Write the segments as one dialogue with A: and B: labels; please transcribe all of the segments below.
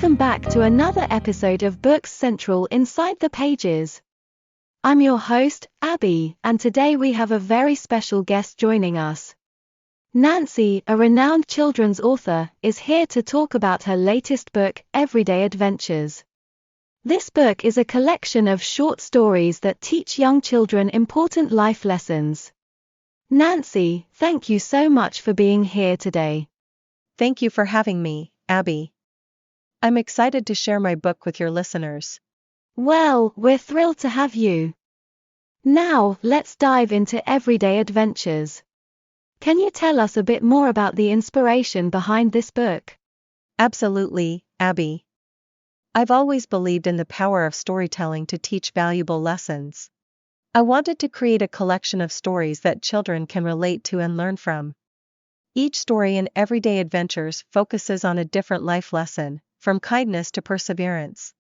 A: Welcome back to another episode of Books Central Inside the Pages. I'm your host, Abbie, and today we have a very special guest joining us. Nancy, a renowned children's author, is here to talk about her latest book, Everyday Adventures. This book is a collection of short stories that teach young children important life lessons. Nancy, thank you so much for being here today.
B: Thank you for having me, Abbie. I'm excited to share my book with your listeners.
A: Well, we're thrilled to have you. Now, let's dive into Everyday Adventures. Can you tell us a bit more about the inspiration behind this book?
B: Absolutely, Abbie. I've always believed in the power of storytelling to teach valuable lessons. I wanted to create a collection of stories that children can relate to and learn from. Each story in Everyday Adventures focuses on a different life lesson, from kindness to perseverance.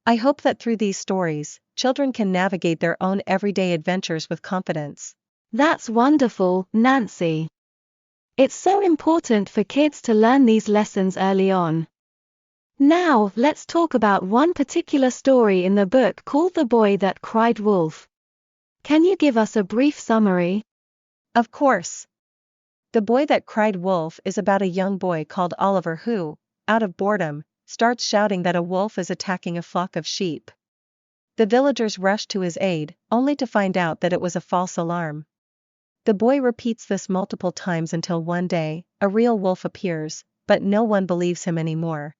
B: I hope that through these stories, children can navigate their own everyday adventures with confidence.
A: That's wonderful, Nancy. It's so important for kids to learn these lessons early on. Now, let's talk about one particular story in the book called The Boy That Cried Wolf. Can you give us a brief summary?
B: Of course. The Boy That Cried Wolf is about a young boy called Oliver who, out of boredom, starts shouting that a wolf is attacking a flock of sheep. The villagers rush to his aid, only to find out that it was a false alarm. The boy repeats this multiple times until one day, a real wolf appears, but no one believes him anymore.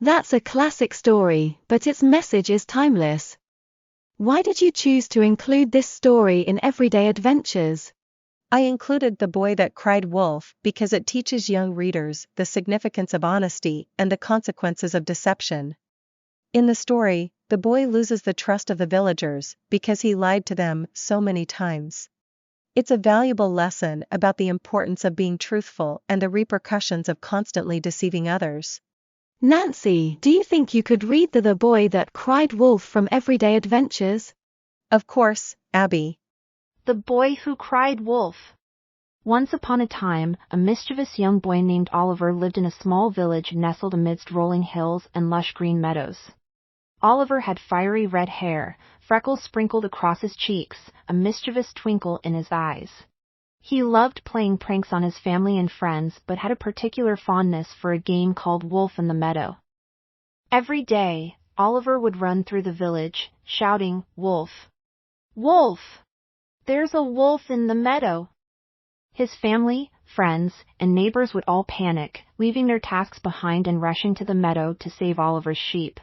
A: That's a classic story, but its message is timeless. Why did you choose to include this story in Everyday Adventures?
B: I included The Boy That Cried Wolf because it teaches young readers the significance of honesty and the consequences of deception. In the story, the boy loses the trust of the villagers because he lied to them so many times. It's a valuable lesson about the importance of being truthful and the repercussions of constantly deceiving others.
A: Nancy, do you think you could read The Boy That Cried Wolf from Everyday Adventures?
B: Of course, Abbie.
C: The Boy Who Cried Wolf. Once upon a time, a mischievous young boy named Oliver lived in a small village nestled amidst rolling hills and lush green meadows. Oliver had fiery red hair, freckles sprinkled across his cheeks, a mischievous twinkle in his eyes. He loved playing pranks on his family and friends but had a particular fondness for a game called Wolf in the Meadow. Every day, Oliver would run through the village, shouting, "Wolf! Wolf! There's a wolf in the meadow!" His family, friends, and neighbors would all panic, leaving their tasks behind and rushing to the meadow to save Oliver's sheep.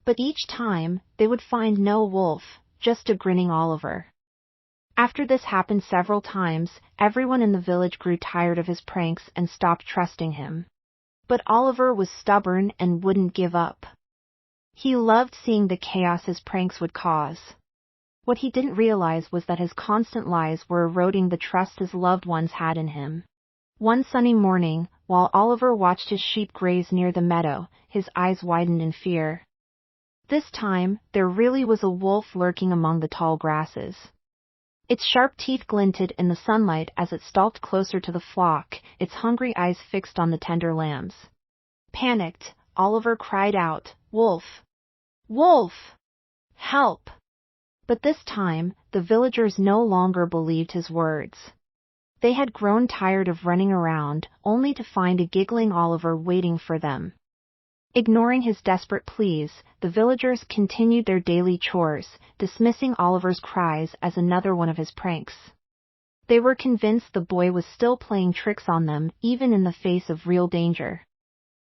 C: But each time, they would find no wolf, just a grinning Oliver. After this happened several times, everyone in the village grew tired of his pranks and stopped trusting him. But Oliver was stubborn and wouldn't give up. He loved seeing the chaos his pranks would cause. What he didn't realize was that his constant lies were eroding the trust his loved ones had in him. One sunny morning, while Oliver watched his sheep graze near the meadow, his eyes widened in fear. This time, there really was a wolf lurking among the tall grasses. Its sharp teeth glinted in the sunlight as it stalked closer to the flock, its hungry eyes fixed on the tender lambs. Panicked, Oliver cried out, "Wolf! Wolf! Help!" But this time, the villagers no longer believed his words. They had grown tired of running around, only to find a giggling Oliver waiting for them. Ignoring his desperate pleas, the villagers continued their daily chores, dismissing Oliver's cries as another one of his pranks. They were convinced the boy was still playing tricks on them, even in the face of real danger.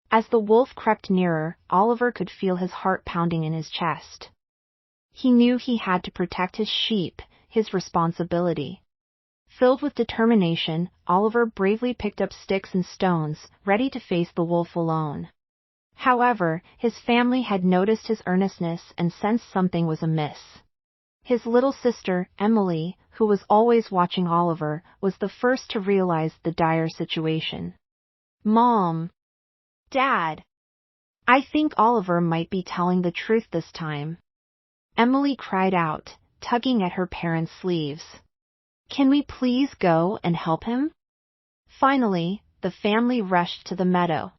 C: As the wolf crept nearer, Oliver could feel his heart pounding in his chest. He knew he had to protect his sheep, his responsibility. Filled with determination, Oliver bravely picked up sticks and stones, ready to face the wolf alone. However, his family had noticed his earnestness and sensed something was amiss. His little sister, Emily, who was always watching Oliver, was the first to realize the dire situation. "Mom! Dad! I think Oliver might be telling the truth this time," Emily cried out, tugging at her parents' sleeves. "Can we please go and help him?" Finally, the family rushed to the meadow.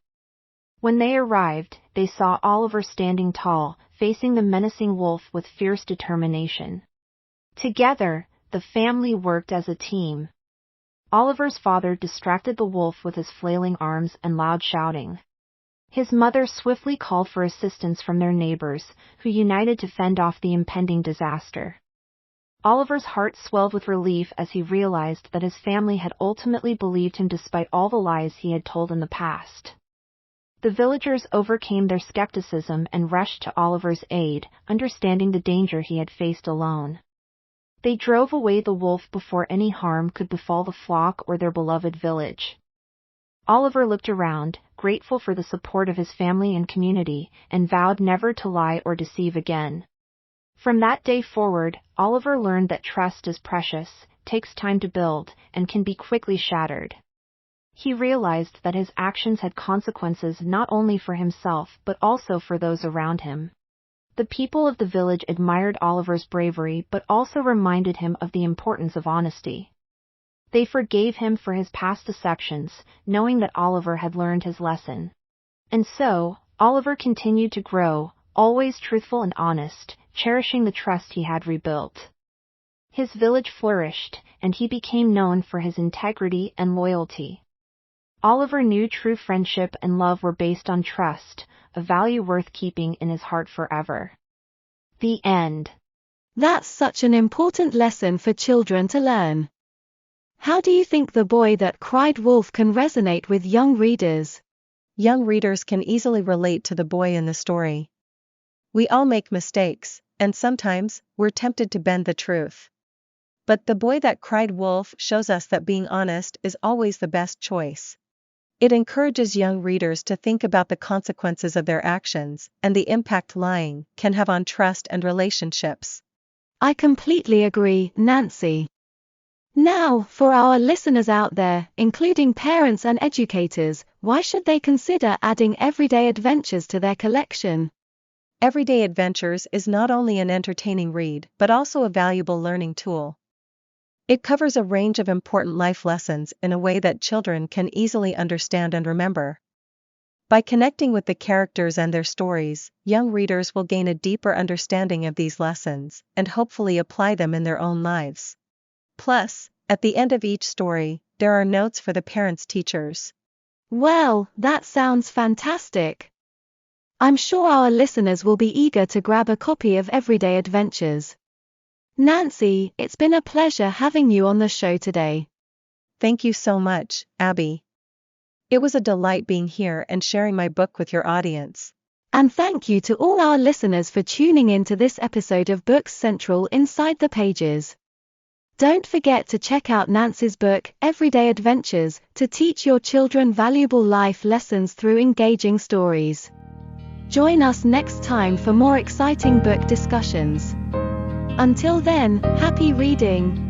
C: When they arrived, they saw Oliver standing tall, facing the menacing wolf with fierce determination. Together, the family worked as a team. Oliver's father distracted the wolf with his flailing arms and loud shouting. His mother swiftly called for assistance from their neighbors, who united to fend off the impending disaster. Oliver's heart swelled with relief as he realized that his family had ultimately believed him despite all the lies he had told in the past. The villagers overcame their skepticism and rushed to Oliver's aid, understanding the danger he had faced alone. They drove away the wolf before any harm could befall the flock or their beloved village. Oliver looked around, grateful for the support of his family and community, and vowed never to lie or deceive again. From that day forward, Oliver learned that trust is precious, takes time to build, and can be quickly shattered. He realized that his actions had consequences not only for himself but also for those around him. The people of the village admired Oliver's bravery but also reminded him of the importance of honesty. They forgave him for his past deceptions, knowing that Oliver had learned his lesson. And so, Oliver continued to grow, always truthful and honest, cherishing the trust he had rebuilt. His village flourished, and he became known for his integrity and loyalty. Oliver knew true friendship and love were based on trust, a value worth keeping in his heart forever. The end.
A: That's such an important lesson for children to learn. How do you think The Boy That Cried Wolf can resonate with young readers?
B: Young readers can easily relate to the boy in the story. We all make mistakes, and sometimes, we're tempted to bend the truth. But The Boy That Cried Wolf shows us that being honest is always the best choice. It encourages young readers to think about the consequences of their actions and the impact lying can have on trust and relationships.
A: I completely agree, Nancy. Now, for our listeners out there, including parents and educators, why should they consider adding Everyday Adventures to their collection?
B: Everyday Adventures is not only an entertaining read but also a valuable learning tool. It covers a range of important life lessons in a way that children can easily understand and remember. By connecting with the characters and their stories, young readers will gain a deeper understanding of these lessons and hopefully apply them in their own lives. Plus, at the end of each story, there are notes for the parents-teachers.
A: Well, that sounds fantastic. I'm sure our listeners will be eager to grab a copy of Everyday Adventures. Nancy, it's been a pleasure having you on the show today.
B: Thank you so much, Abbie. It was a delight being here and sharing my book with your audience.
A: And thank you to all our listeners for tuning in to this episode of Books Central Inside the Pages. Don't forget to check out Nancy's book, Everyday Adventures, to teach your children valuable life lessons through engaging stories. Join us next time for more exciting book discussions. Until then, happy reading!